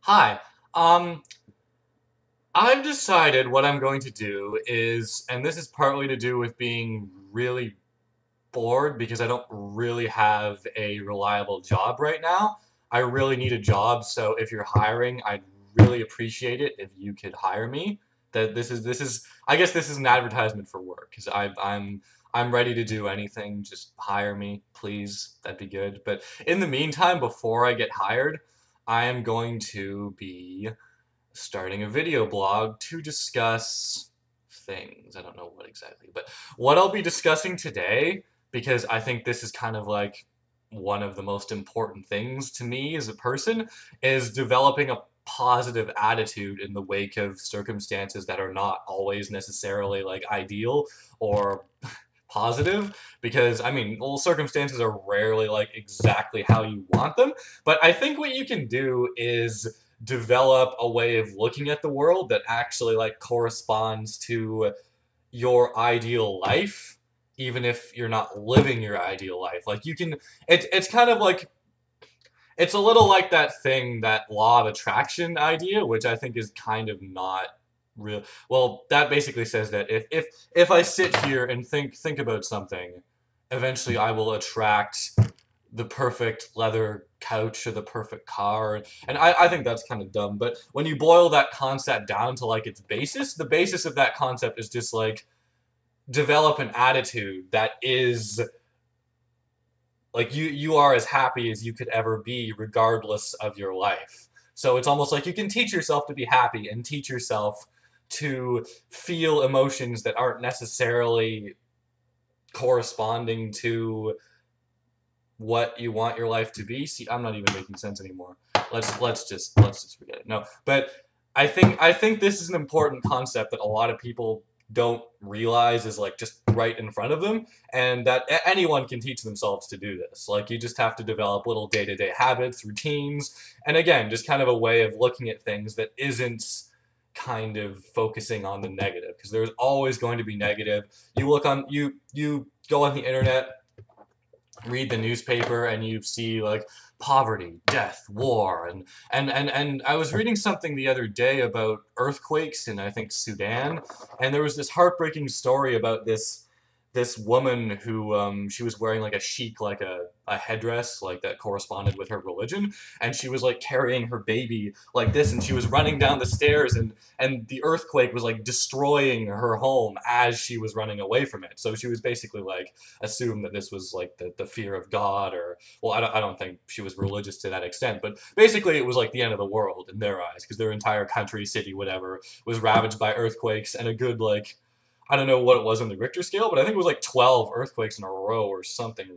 Hi. Um, I've decided what I'm going to do is, and this is partly to do with being really bored because I don't really have a reliable job right now. I really need a job, so if you're hiring, I'd really appreciate it if you could hire me. That this is I guess this is an advertisement for work because I'm ready to do anything. Just hire me, please. That'd be good. But in the meantime, before I get hired, I am going to be starting a video blog to discuss things. I don't know what exactly, but what I'll be discussing today, because I think this is kind of like one of the most important things to me as a person, is developing a positive attitude in the wake of circumstances that are not always necessarily like ideal or positive, because I mean, well, circumstances are rarely like exactly how you want them, but I think what you can do is develop a way of looking at the world that actually like corresponds to your ideal life, even if you're not living your ideal life. Like you can, it's kind of like, it's a little like that thing, that law of attraction idea, which I think is kind of not real. Well, that basically says that if I sit here and think about something, eventually I will attract the perfect leather couch or the perfect car. And I think that's kind of dumb. But when you boil that concept down to like its basis, the basis of that concept is just like develop an attitude that is like you are as happy as you could ever be regardless of your life. So it's almost like you can teach yourself to be happy and teach yourself to feel emotions that aren't necessarily corresponding to what you want your life to be. See, I'm not even making sense anymore. Let's just forget it. No, but I think this is an important concept that a lot of people don't realize is like just right in front of them, and that anyone can teach themselves to do this. Like you just have to develop little day-to-day habits, routines, and again, just kind of a way of looking at things that isn't kind of focusing on the negative, because there's always going to be negative. You go on the internet, read the newspaper, and you see like poverty, death, war, and I was reading something the other day about earthquakes in, I think, Sudan, and there was this heartbreaking story about this woman who she was wearing like a chic, like a headdress like that corresponded with her religion, and she was like carrying her baby like this, and she was running down the stairs, and the earthquake was like destroying her home as she was running away from it. So she was basically like assumed that this was like the fear of God, or well, I don't think she was religious to that extent, but basically it was like the end of the world in their eyes because their entire country, city, whatever, was ravaged by earthquakes, and a good like, I don't know what it was on the Richter scale, but I think it was like 12 earthquakes in a row or something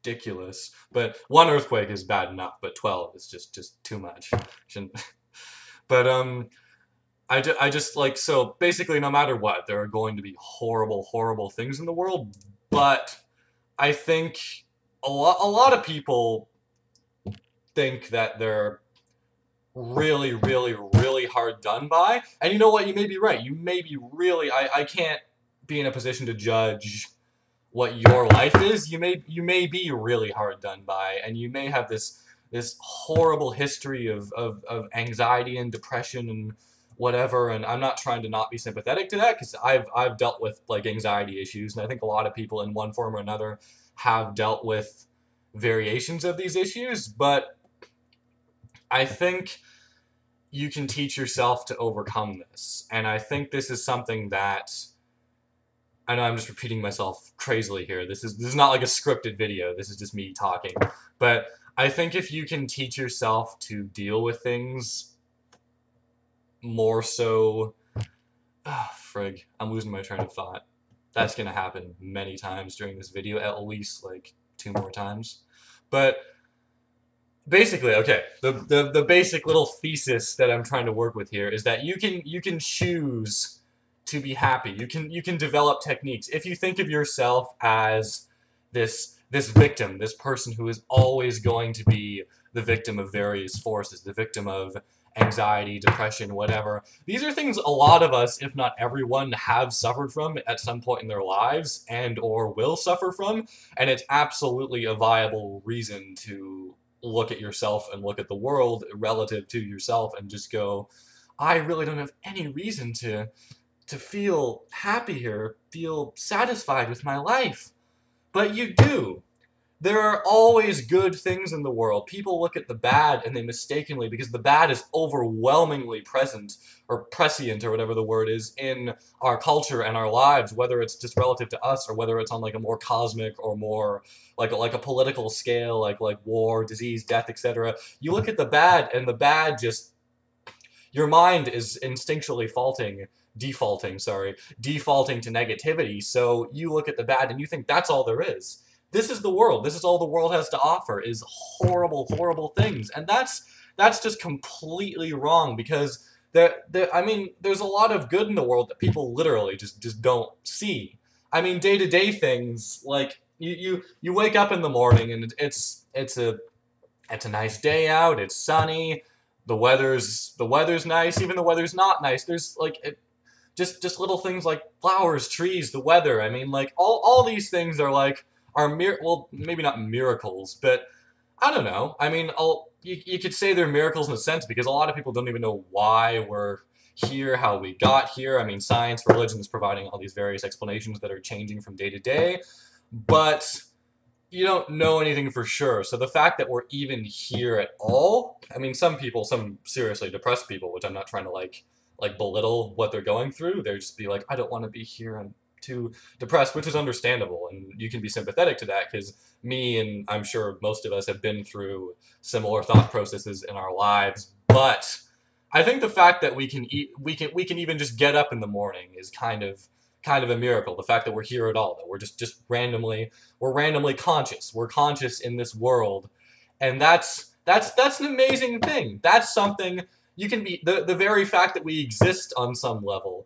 ridiculous. But one earthquake is bad enough, but 12 is just too much. But I just like, so basically no matter what, there are going to be horrible things in the world, but I think a lot of people think that they're really hard done by. And you know what? You may be right. You may be really, I can't be in a position to judge what your life is. You may be really hard done by, and you may have this horrible history of anxiety and depression and whatever. And I'm not trying to not be sympathetic to that, because I've dealt with like anxiety issues, and I think a lot of people in one form or another have dealt with variations of these issues. But I think you can teach yourself to overcome this. And I think this is something that, I know I'm just repeating myself crazily here. This is not like a scripted video. This is just me talking. But I think if you can teach yourself to deal with things more so, frig, I'm losing my train of thought. That's gonna happen many times during this video, at least like 2 more times. But basically, okay, the basic little thesis that I'm trying to work with here is that you can choose to be happy. You can develop techniques. If you think of yourself as this victim, this person who is always going to be the victim of various forces, the victim of anxiety, depression, whatever. These are things a lot of us, if not everyone, have suffered from at some point in their lives and or will suffer from, and it's absolutely a viable reason to look at yourself and look at the world relative to yourself and just go, I really don't have any reason to feel happy or feel satisfied with my life. But you do. There are always good things in the world. People look at the bad and they mistakenly, because the bad is overwhelmingly present, or prescient, or whatever the word is, in our culture and our lives, whether it's just relative to us or whether it's on like a more cosmic or more like a political scale, like war, disease, death, etc. You look at the bad and the bad just, your mind is instinctually defaulting to negativity. So you look at the bad and you think that's all there is. This is the world. This is all the world has to offer, is horrible, horrible things. And that's just completely wrong, because I mean, there's a lot of good in the world that people literally just don't see. I mean, day-to-day things, like you wake up in the morning and it's a nice day out, it's sunny, the weather's nice, even the weather's not nice. There's like just little things like flowers, trees, the weather. I mean, like all these things are like well, maybe not miracles, but I don't know. I mean, you could say they're miracles in a sense, because a lot of people don't even know why we're here, how we got here. I mean, science, religion is providing all these various explanations that are changing from day to day, but you don't know anything for sure. So the fact that we're even here at all, I mean, some seriously depressed people, which I'm not trying to like belittle what they're going through, they're just be like, I don't want to be here, I'm too depressed, which is understandable, and you can be sympathetic to that, because me and I'm sure most of us have been through similar thought processes in our lives. But I think the fact that we can even just get up in the morning is kind of a miracle. The fact that we're here at all, that we're just randomly conscious. We're conscious in this world, and that's an amazing thing. That's something you can be. The very fact that we exist on some level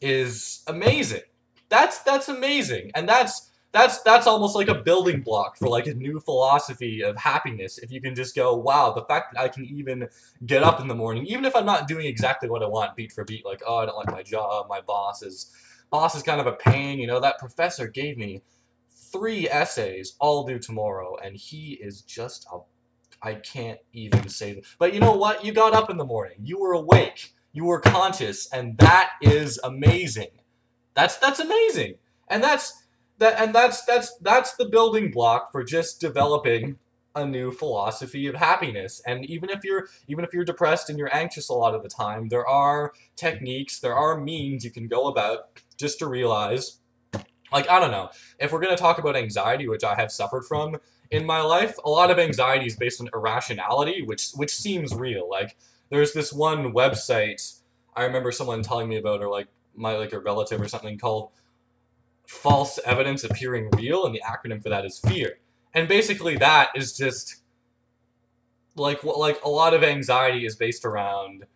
is amazing. That's amazing, and that's almost like a building block for like a new philosophy of happiness. If you can just go, wow, the fact that I can even get up in the morning, even if I'm not doing exactly what I want beat for beat, like, oh, I don't like my job, my boss is kind of a pain, you know, that professor gave me 3 essays all due tomorrow, and he is just I can't even say that. But you know what? You got up in the morning, you were awake, you were conscious, and that is amazing. That's amazing, and that's the building block for just developing a new philosophy of happiness. And even if you're depressed and you're anxious a lot of the time, there are techniques, there are means you can go about just to realize, like, I don't know, if we're gonna talk about anxiety, which I have suffered from in my life, a lot of anxiety is based on irrationality, which seems real. Like, there's this one website I remember someone telling me about, or like a relative or something, called False Evidence Appearing Real, and the acronym for that is FEAR. And basically that is just like a lot of anxiety is based around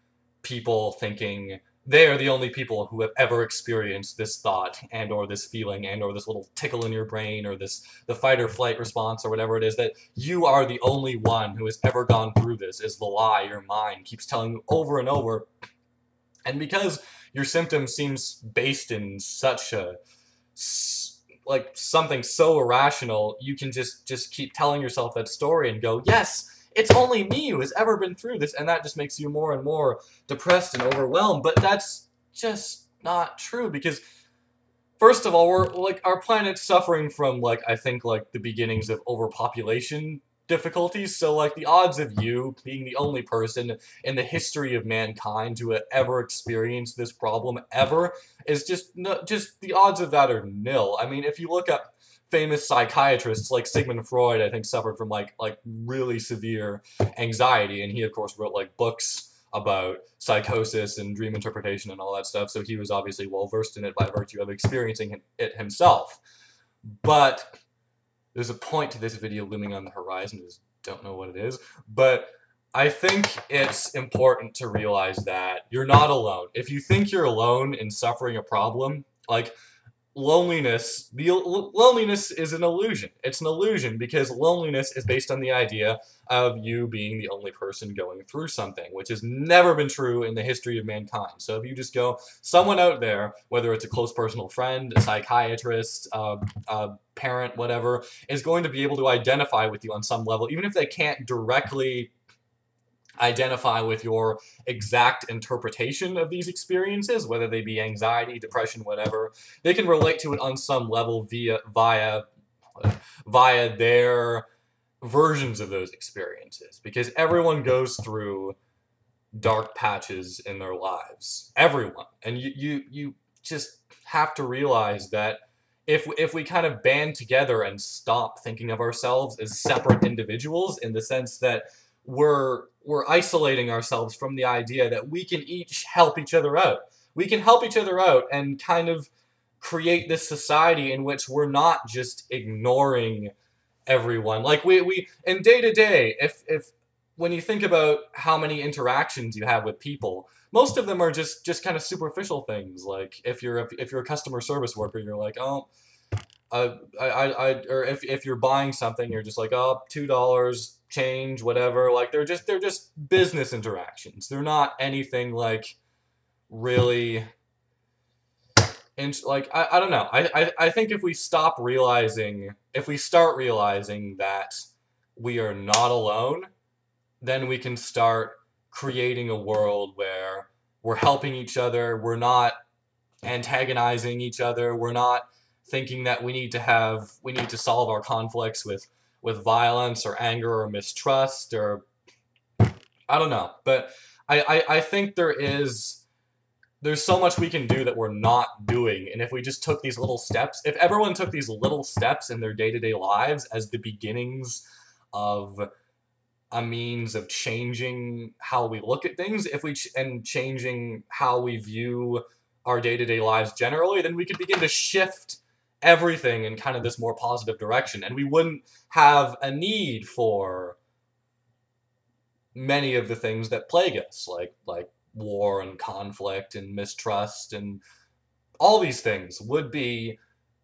people thinking they are the only people who have ever experienced this thought and or this feeling and or this little tickle in your brain, or the fight or flight response, or whatever it is, that you are the only one who has ever gone through this, is the lie your mind keeps telling you over and over. And because your symptom seems based in such a like something so irrational, you can just keep telling yourself that story and go, yes, it's only me who has ever been through this, and that just makes you more and more depressed and overwhelmed. But that's just not true, because first of all, we're like, our planet's suffering from like, I think like the beginnings of overpopulation difficulties. So like the odds of you being the only person in the history of mankind to have ever experienced this problem ever is just the odds of that are nil. I mean, if you look up famous psychiatrists like Sigmund Freud, I think suffered from like really severe anxiety, and he of course wrote like books about psychosis and dream interpretation and all that stuff, so he was obviously well versed in it by virtue of experiencing it himself. But there's a point to this video looming on the horizon, I just don't know what it is, but I think it's important to realize that you're not alone. If you think you're alone in suffering a problem, like, loneliness, loneliness is an illusion. It's an illusion because loneliness is based on the idea of you being the only person going through something, which has never been true in the history of mankind. So if you just go, someone out there, whether it's a close personal friend, a psychiatrist, a parent, whatever, is going to be able to identify with you on some level, even if they can't directly identify with your exact interpretation of these experiences, whether they be anxiety, depression, whatever. They can relate to it on some level via their versions of those experiences, because everyone goes through dark patches in their lives. Everyone. And you just have to realize that if we kind of band together and stop thinking of ourselves as separate individuals, in the sense that we're isolating ourselves from the idea that we can each help each other out. We can help each other out and kind of create this society in which we're not just ignoring everyone. Like we in day to day, if when you think about how many interactions you have with people, most of them are just kind of superficial things. Like if you're a customer service worker, you're like, oh, or if you're buying something, you're just like, oh, $2 change, whatever. Like they're just business interactions. They're not anything like really. And like I don't know. I think if we start realizing that we are not alone, then we can start creating a world where we're helping each other. We're not antagonizing each other. We're not thinking that we need to solve our conflicts with violence or anger or mistrust, or I don't know. But I think there's so much we can do that we're not doing. And if we just took these little steps, if everyone took these little steps in their day-to-day lives as the beginnings of a means of changing how we look at things, and changing how we view our day-to-day lives generally, then we could begin to shift everything in kind of this more positive direction. And we wouldn't have a need for many of the things that plague us, like war and conflict and mistrust, and all these things would be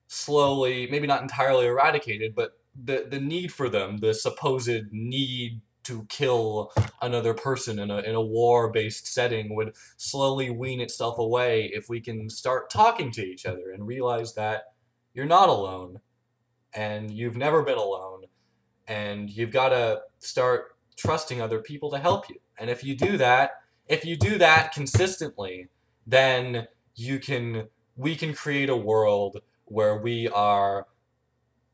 slowly, maybe not entirely eradicated, but the need for them, the supposed need to kill another person in a war-based setting, would slowly wean itself away if we can start talking to each other and realize that you're not alone, and you've never been alone, and you've got to start trusting other people to help you. And if you do that consistently, then we can create a world where we are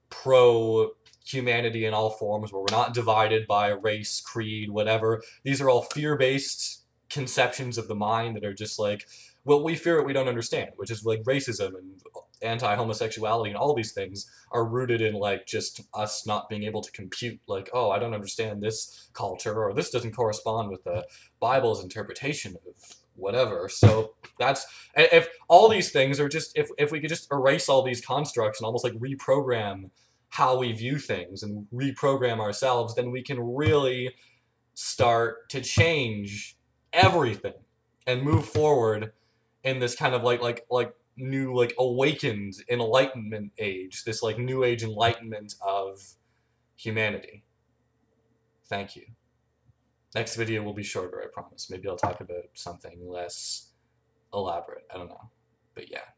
pro humanity in all forms, where we're not divided by race, creed, whatever. These are all fear-based conceptions of the mind that are just like, well, we fear what we don't understand, which is like racism and anti-homosexuality, and all these things are rooted in like just us not being able to compute, like, oh, I don't understand this culture, or this doesn't correspond with the Bible's interpretation of whatever. So that's, if all these things are just, if we could just erase all these constructs and almost like reprogram how we view things and reprogram ourselves, then we can really start to change everything and move forward in this kind of like new, like awakened enlightenment age, this like new age enlightenment of humanity. Thank you. Next video will be shorter, I promise. Maybe I'll talk about something less elaborate. I don't know. But yeah.